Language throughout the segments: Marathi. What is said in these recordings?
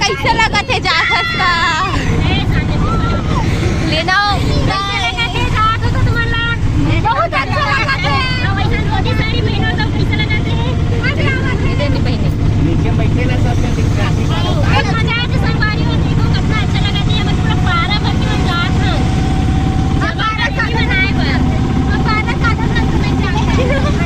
कैसे लगा थे जा सकता लेना बहुत अच्छा लगा थे नीचे बैठे ना सब मजा आया संगवारी हो देखो कितना अच्छा लगा था मतलब पूरा पारा भर के हम जात हैं पारा का बनाए पर पारा का तो नहीं जानते ये तो समझ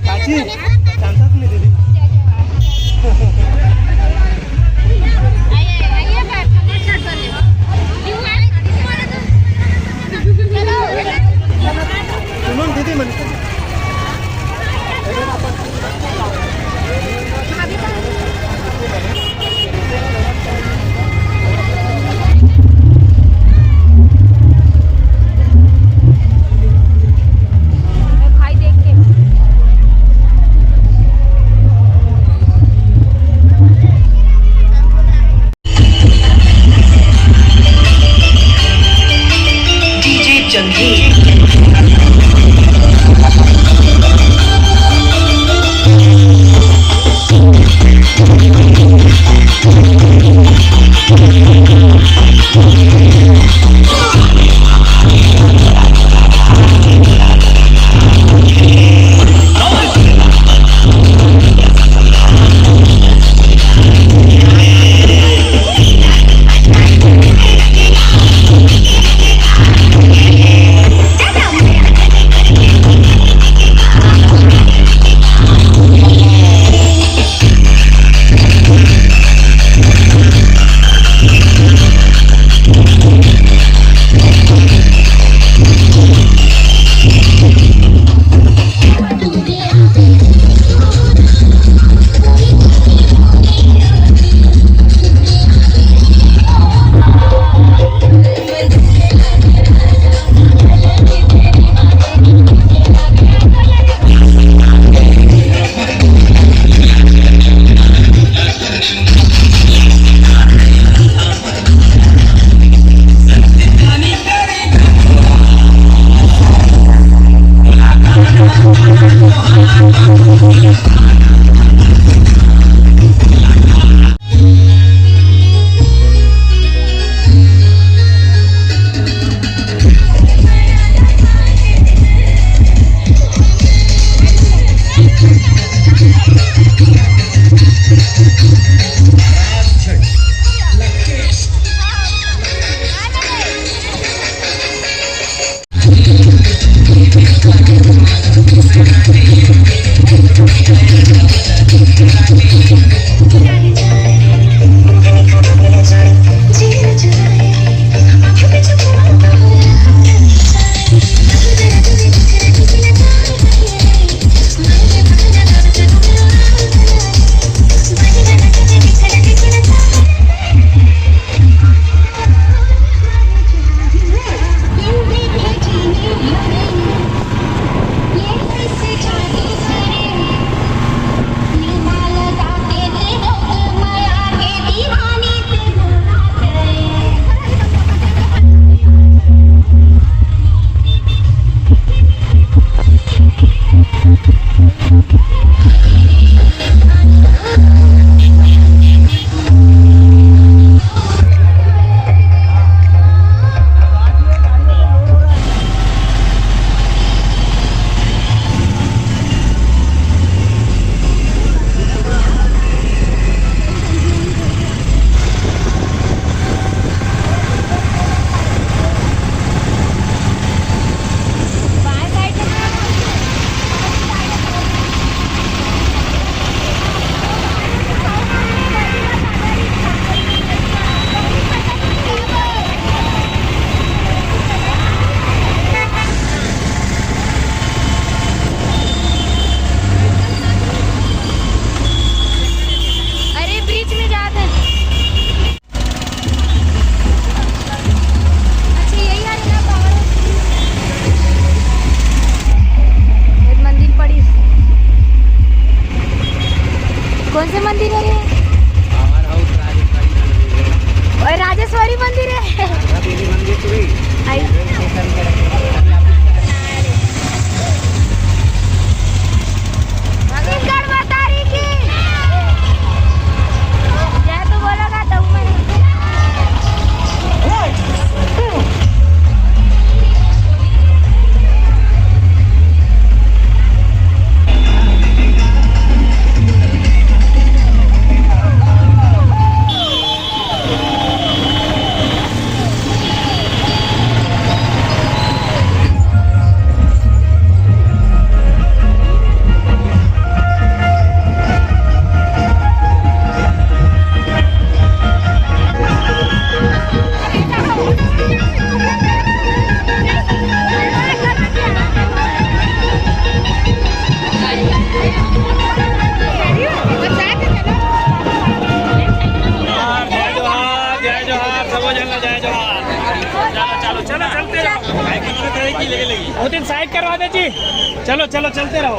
काची चांसच नाही दीदी सुनून दीदी म्हणते ये से मंदिर है रे? हमारा हाउस राजस्थानी और राजेश्वरी मंदिर है। देवी मंदिर तो गई आई स्टेशन के छत्तीसगढ़ माता री की जय। तो बोलोगा तो मैं साइड करवा दे जी। चलो चलो चलते रहो।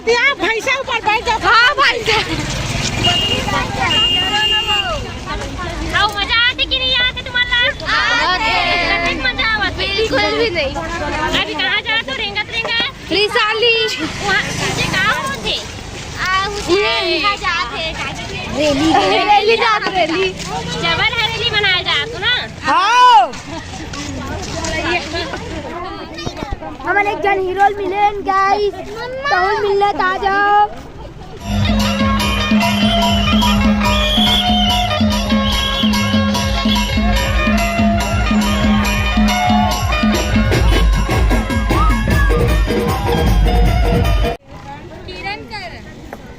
दिया भैंसा ऊपर बैठ जाओ। हाँ भैंसा। आओ मजा आती कि नहीं आती तुम्हारा? आती। मजा आवत? बिल्कुल भी नहीं। अभी कहाँ जा तो रेंगत रिसाली वहाँ तुझे कहाँ होते? यहाँ जाते रैली जात रैली। जबर हरेली मनाया जातो ना। हाँ हमारे एक जन हीरो मिले गाइस, तो मिलने आ जाओ।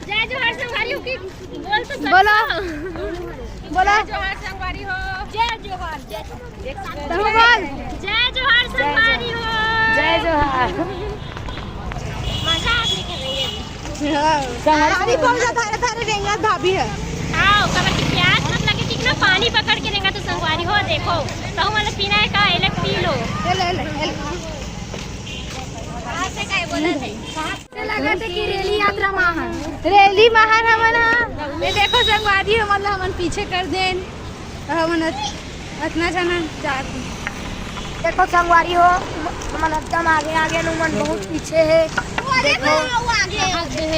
जय जोहार संगवारी हो की बोल तो बोलो बोलो जोहार संगवारी हो। जय जोहार बोल जय जोहार संगवारी हो। जय जोहार। मजा आती करेंगे। संगवारी पहुंचा थारे थारे रेंगा भाभी है। आओ कबर की प्यास मत लगे ठीक ना, पानी पकड़ के रहेगा तो संगवारी हो। देखो तो मतलब पीना है का एलक पी लो। से काय बोला थे लगा थे कि रैली यात्रा महान रैली महान हमना ये देखो संगवारी मतलब हमन पीछे कर देन हमन इतना जना जात देखो संगवारी हो हमन एकदम आगे आगे नुमन बहुत पीछे है। देखो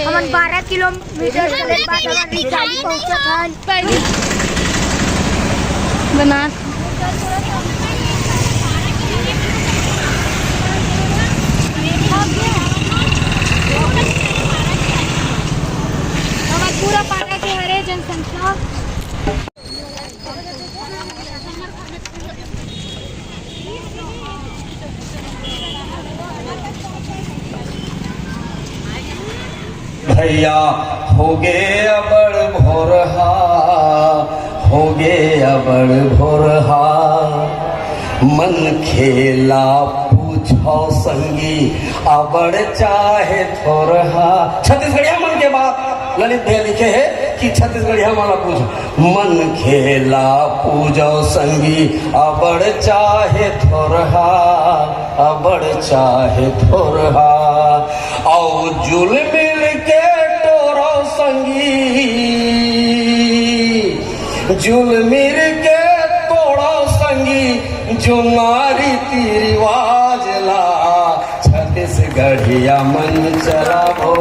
हमन 12 किलोमीटर चले बाद हमन रिसाली पहुंचत हन बना। पूरा पारा के हरे जनसंख्या भैया होगे अबड़ भोरहा, होगे अबड़ भोरहा, मन खेला पूछो संगी अबड़ चाहे थोरहा। छत्तीसगढ़िया मन के बात ललित भैया लिखे है कि छत्तीसगढ़िया माना पूछ मन खेला पूजो संगी अबड़ चाहे थोरहा, अबड़ चाहे थोरहा। औ जुल मिल के टोरो संगी, जुल मिल के तोड़ो संगी, जो नारी रिवाज ला छत्तीसगढ़िया मन चलाओ।